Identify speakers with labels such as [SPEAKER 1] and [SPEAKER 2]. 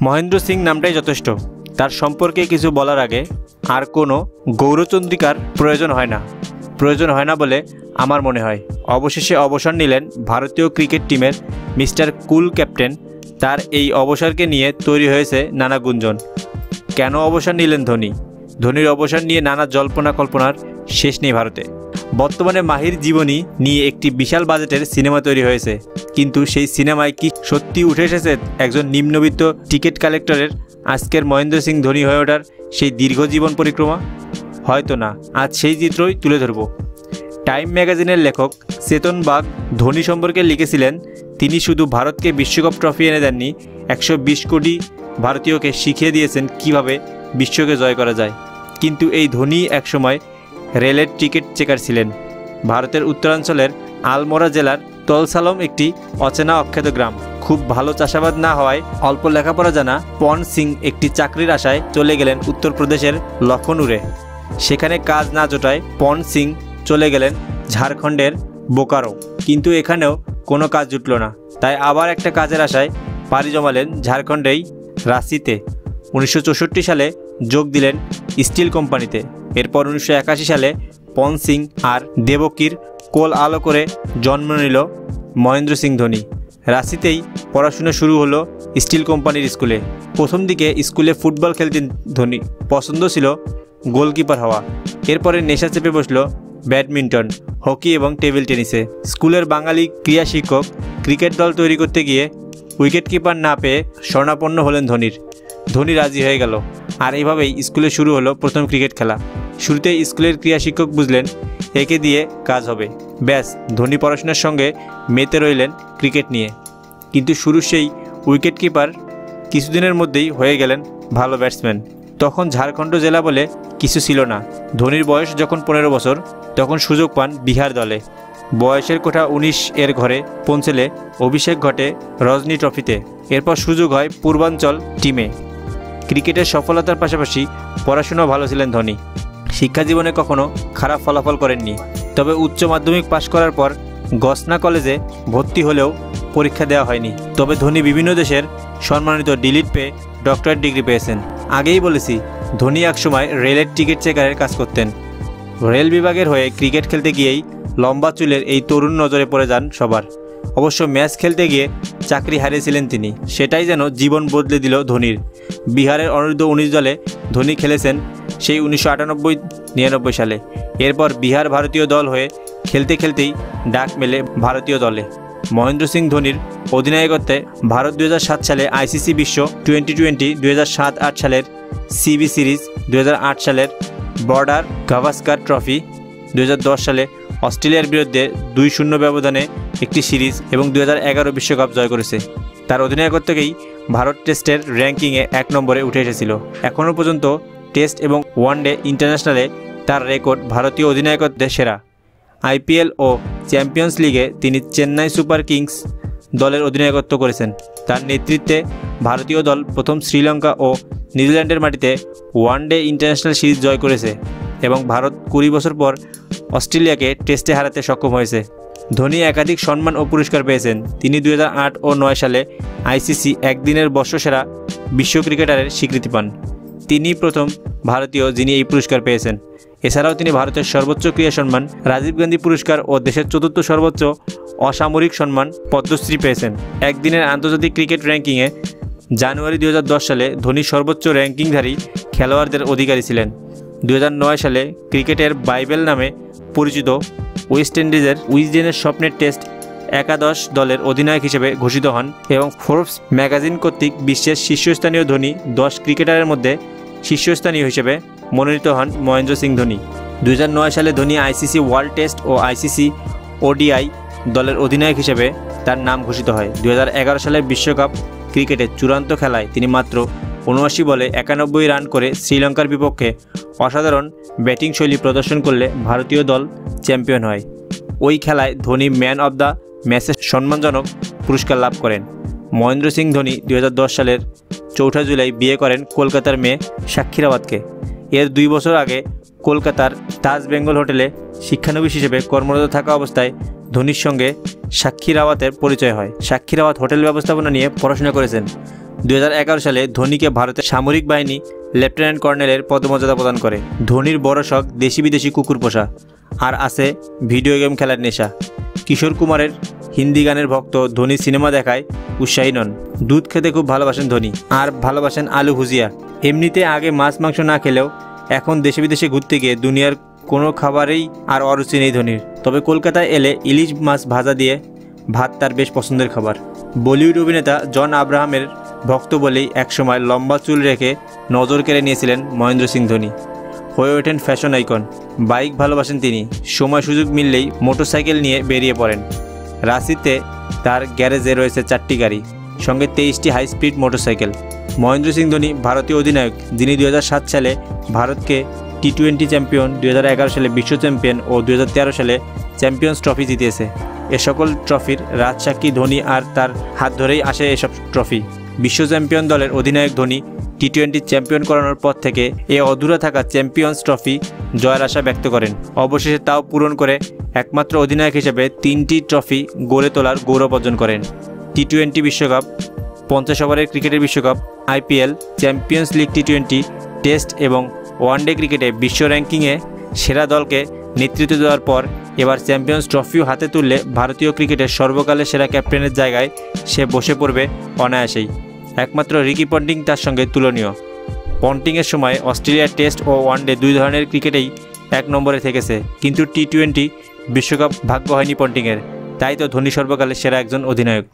[SPEAKER 1] মহেন্দ্র সিং নামটাই যথেষ্ট। তার সম্পর্কে কিছু বলার আগে আর কোনো গৌরচন্দ্রিকার প্রয়োজন হয় না বলে আমার মনে হয়। অবশেষে অবসর নিলেন ভারতীয় ক্রিকেট টিমের মিস্টার কুল ক্যাপ্টেন। তার এই অবসরকে নিয়ে তৈরি হয়েছে নানা গুঞ্জন। কেন অবসর নিলেন ধোনির অবসর নিয়ে নানা জল্পনা কল্পনার শেষ নেই ভারতে। বর্তমানে মাহির জীবনী নিয়ে একটি বিশাল বাজেটের সিনেমা তৈরি হয়েছে, কিন্তু সেই সিনেমায় কি সত্যি উঠে এসেছে একজন নিম্নবিত্ত টিকিট কালেক্টরের আজকের মহেন্দ্র সিং ধোনি হয়ে ওঠার সেই দীর্ঘ জীবন পরিক্রমা? হয়তো না। আজ সেই চিত্রই তুলে ধরব। টাইম ম্যাগাজিনের লেখক চেতন বাগ ধোনি সম্পর্কে লিখেছিলেন, তিনি শুধু ভারতকে বিশ্বকাপ ট্রফি এনে দেননি, 120 কোটি ভারতীয়কে শিখিয়ে দিয়েছেন কিভাবে বিশ্বকে জয় করা যায়। কিন্তু এই ধোনি একসময় রেলের টিকিট চেকার ছিলেন। ভারতের উত্তরাঞ্চলের আলমোড়া জেলার তলসালম একটি অচেনা অখ্যাত গ্রাম। খুব ভালো চাষাবাদ না হওয়ায় অল্প লেখাপড়া জানা পন সিং একটি চাকরির আশায় চলে গেলেন উত্তরপ্রদেশের লখনউরে। সেখানে কাজ না জোটায় পন সিং চলে গেলেন ঝাড়খণ্ডের বোকারো, কিন্তু এখানেও কোনো কাজ জুটল না। তাই আবার একটা কাজের আশায় পাড়ি জমালেন ঝাড়খণ্ডেই রাঁচিতে। 1964 সালে যোগ দিলেন স্টিল কোম্পানিতে। এরপর 1981 সালে পন সিং আর দেবকির কোল আলো করে জন্ম নিল মহেন্দ্র সিং ধোনি। রাঁচিতেই পড়াশোনা শুরু হলো স্টিল কোম্পানির স্কুলে। প্রথম দিকে স্কুলে ফুটবল খেলতেন ধোনি, পছন্দ ছিল গোলকিপার হওয়া। এরপরে নেশা চেপে বসল ব্যাডমিন্টন, হকি এবং টেবিল টেনিসে। স্কুলের বাঙালি ক্রীড়া শিক্ষক ক্রিকেট দল তৈরি করতে গিয়ে উইকেট কিপার না পেয়ে শরণাপন্ন হলেন ধোনি রাজি হয়ে গেল। আর এইভাবেই স্কুলে শুরু হলো প্রথম ক্রিকেট খেলা। শুরুতে স্কুলের ক্রীড়া শিক্ষক বুঝলেন একে দিয়ে কাজ হবে। ব্যাস, ধোনি পড়াশোনার সঙ্গে মেতে রইলেন ক্রিকেট নিয়ে। কিন্তু শুরু সেই উইকেট কিপার, কিছুদিনের মধ্যেই হয়ে গেলেন ভালো ব্যাটসম্যান। তখন ঝাড়খণ্ড জেলা বলে কিছু ছিল না। ধোনির বয়স যখন 15 বছর, তখন সুযোগ পান বিহার দলে। বয়সের কোঠা 19 এর ঘরে পৌঁছলে অভিষেক ঘটে রজনী ট্রফিতে। এরপর সুযোগ হয় পূর্বাঞ্চল টিমে। ক্রিকেটের সফলতার পাশাপাশি পড়াশোনাও ভালো ছিলেন ধোনি। শিক্ষা জীবনে কখনো খারাপ ফলাফল করেননি। তবে উচ্চ মাধ্যমিক পাশ করার পর গসনা কলেজে ভর্তি হলেও পরীক্ষা দেওয়া হয়নি। তবে ধোনি বিভিন্ন দেশের সম্মানিত ডিলিট পেয়ে ডক্টরেট ডিগ্রি পেয়েছেন। আগেই বলেছি, ধোনি একসময় রেলের টিকিট চেকারের কাজ করতেন। রেল বিভাগের হয়ে ক্রিকেট খেলতে গিয়েই লম্বা চুলের এই তরুণ নজরে পড়ে যান সবার। অবশ্য ম্যাচ খেলতে গিয়ে চাকরি হারিয়েছিলেন তিনি। সেটাই যেন জীবন বদলে দিল ধোনির। বিহারের অনূর্ধ্ব 19 দলে ধোনি খেলেছেন সেই 1998-99 সালে। এরপর বিহার ভারতীয় দল হয়ে খেলতে খেলতেই ডাক মেলে ভারতীয় দলে। মহেন্দ্র সিং ধোনির অধিনায়কত্বে ভারত 2007 সালে আইসিসি বিশ্ব টি-20, 2007-08 সালের সিবি সিরিজ, 2008 সালের বর্ডার গাভাস্কার ট্রফি, 2010 সালে অস্ট্রেলিয়ার বিরুদ্ধে 2-0 ব্যবধানে একটি সিরিজ এবং 2011 বিশ্বকাপ জয় করেছে। তার অধিনায়কত্বকেই ভারত টেস্টের র্যাঙ্কিংয়ে 1 নম্বরে উঠে এসেছিল। এখনও পর্যন্ত টেস্ট এবং ওয়ানডে ইন্টারন্যাশনালে তার রেকর্ড ভারতীয় অধিনায়কত্বের সেরা। আইপিএল ও চ্যাম্পিয়ন্স লিগে তিনি চেন্নাই সুপার কিংস দলের অধিনায়কত্ব করেছেন। তার নেতৃত্বে ভারতীয় দল প্রথম শ্রীলঙ্কা ও নিউজিল্যান্ডের মাটিতে ওয়ানডে ইন্টারন্যাশনাল সিরিজ জয় করেছে এবং ভারত 20 বছর পর অস্ট্রেলিয়াকে টেস্টে হারাতে সক্ষম হয়েছে। ধোনি একাধিক সম্মান ও পুরস্কার পেয়েছেন। তিনি 2008 ও 2009 সালে আইসিসি একদিনের বর্ষসেরা বিশ্ব ক্রিকেটারের স্বীকৃতি পান। তিনি প্রথম ভারতীয় যিনি এই পুরস্কার পেয়েছেন। এছাড়াও তিনি ভারতের সর্বোচ্চ ক্রীড়া সম্মান রাজীব গান্ধী পুরস্কার ও দেশের 4র্থ সর্বোচ্চ অসামরিক সম্মান পদ্মশ্রী পেয়েছেন। একদিনের আন্তর্জাতিক ক্রিকেট র্যাঙ্কিংয়ে জানুয়ারি 2010 সালে ধোনি সর্বোচ্চ র্যাঙ্কিংধারী খেলোয়াড়দের অধিকারী ছিলেন। 2009 সালে ক্রিকেটের বাইবেল নামে পরিচিত ওয়েস্ট ইন্ডিজের উইজডেনের স্বপ্নের টেস্ট একাদশ দলের অধিনায়ক হিসেবে ঘোষিত হন এবং ফোর্বস ম্যাগাজিন কর্তৃক বিশ্বের শীর্ষস্থানীয় ধোনি 10 ক্রিকেটারের মধ্যে শীর্ষস্থানীয় হিসেবে মনোনীত হন মহেন্দ্র সিং ধোনি। 2009 সালে ধোনি আইসিসি ওয়ার্ল্ড টেস্ট ও আইসিসি ওডিআই দলের অধিনায়ক হিসেবে তার নাম ঘোষিত হয়। 2011 সালের বিশ্বকাপ ক্রিকেটের চূড়ান্ত খেলায় তিনি মাত্র 79 বলে 91 রান করে শ্রীলঙ্কার বিপক্ষে অসাধারণ ব্যাটিং শৈলী প্রদর্শন করলে ভারতীয় দল চ্যাম্পিয়ন হয়। ওই খেলায় ধোনি ম্যান অব দ্য ম্যাচের সম্মানজনক পুরস্কার লাভ করেন। মহেন্দ্র সিং ধোনি 2010 সালের 4 জুলাই বিয়ে করেন কলকাতার মেয়ে সাক্ষী রাওয়াতকে। এর 2 বছর আগে কলকাতার তাজ বেঙ্গল হোটেলে শিক্ষানবিশ হিসেবে কর্মরত থাকা অবস্থায় ধোনির সঙ্গে সাক্ষী রাওয়াতের পরিচয় হয়। সাক্ষী রাওয়াত হোটেল ব্যবস্থাপনা নিয়ে পড়াশোনা করেছেন। 2011 সালে ধোনিকে ভারতের সামরিক বাহিনী লেফটেন্যান্ট কর্নেলের পদমর্যাদা প্রদান করে। ধোনির বড় শখ দেশি বিদেশি কুকুর পোষা, আর আছে ভিডিও গেম খেলার নেশা। কিশোর কুমারের হিন্দি গানের ভক্ত, ধোনি সিনেমা দেখায় উৎসাহী নন। দুধ খেতে খুব ভালোবাসেন ধোনি, আর ভালোবাসেন আলু ভুজিয়া। এমনিতে আগে মাছ মাংস না খেলেও এখন দেশে বিদেশে ঘুরতে গিয়ে দুনিয়ার কোনো খাবারেই আর অরুচি নেই ধোনির। তবে কলকাতায় এলে ইলিশ মাছ ভাজা দিয়ে ভাত তার বেশ পছন্দের খাবার। বলিউড অভিনেতা জন আব্রাহামের ভক্ত বলেই একসময় লম্বা চুল রেখে নজর কেড়ে নিয়েছিলেন মহেন্দ্র সিং ধোনি। হয়ে ওঠেন ফ্যাশন আইকন। বাইক ভালোবাসেন তিনি, সময় সুযোগ মিললেই মোটরসাইকেল নিয়ে বেরিয়ে পড়েন। রাঁচিতে তার গ্যারেজে রয়েছে 4টি গাড়ি, সঙ্গে 23টি high speed motorcycle. Mahendra Singh Dhoni ভারতীয় অধিনায়ক, যিনি 2007 সালে ভারতকে টি-20 চ্যাম্পিয়ন, 2011 সালে বিশ্ব চ্যাম্পিয়ন ও 2013 সালে চ্যাম্পিয়ন্স ট্রফি জিতিয়েছে। এ সকল ট্রফির রাজসাক্ষী ধোনি, আর তার হাত ধরেই আসে এসব ট্রফি। বিশ্ব চ্যাম্পিয়ন দলের অধিনায়ক ধোনি টি-20 চ্যাম্পিয়ন করানোর পর থেকে এ অধুরা থাকা চ্যাম্পিয়ন্স ট্রফি জয়ের আশা ব্যক্ত করেন। অবশেষে তাও পূরণ করে একমাত্র অধিনায়ক হিসেবে 3টি ট্রফি গড়ে তোলার গৌরব অর্জন করেন। টি-20 বিশ্বকাপ, 50 ওভারের ক্রিকেটের বিশ্বকাপ, IPL, চ্যাম্পিয়ন্স লিগ টি-20, টেস্ট এবং ওয়ানডে ক্রিকেটে বিশ্ব র্যাঙ্কিংয়ে সেরা দলকে নেতৃত্ব দেওয়ার পর এবার চ্যাম্পিয়ন্স ট্রফিও হাতে তুললে ভারতীয় ক্রিকেটের সর্বকালের সেরা ক্যাপ্টেনের জায়গায় সে বসে পড়বে অনায়াসেই। একমাত্র রিকি পন্টিং তার সঙ্গে তুলনীয়। পন্টিংয়ের সময় অস্ট্রেলিয়ার টেস্ট ও ওয়ানডে 2 ধরনের ক্রিকেটেই 1 নম্বরে থেকেছে, কিন্তু টি-20 বিশ্বকাপ ভাগ্য হয়নি পন্টিংয়ের। তাই তো ধোনি সর্বকালের সেরা একজন অধিনায়ক।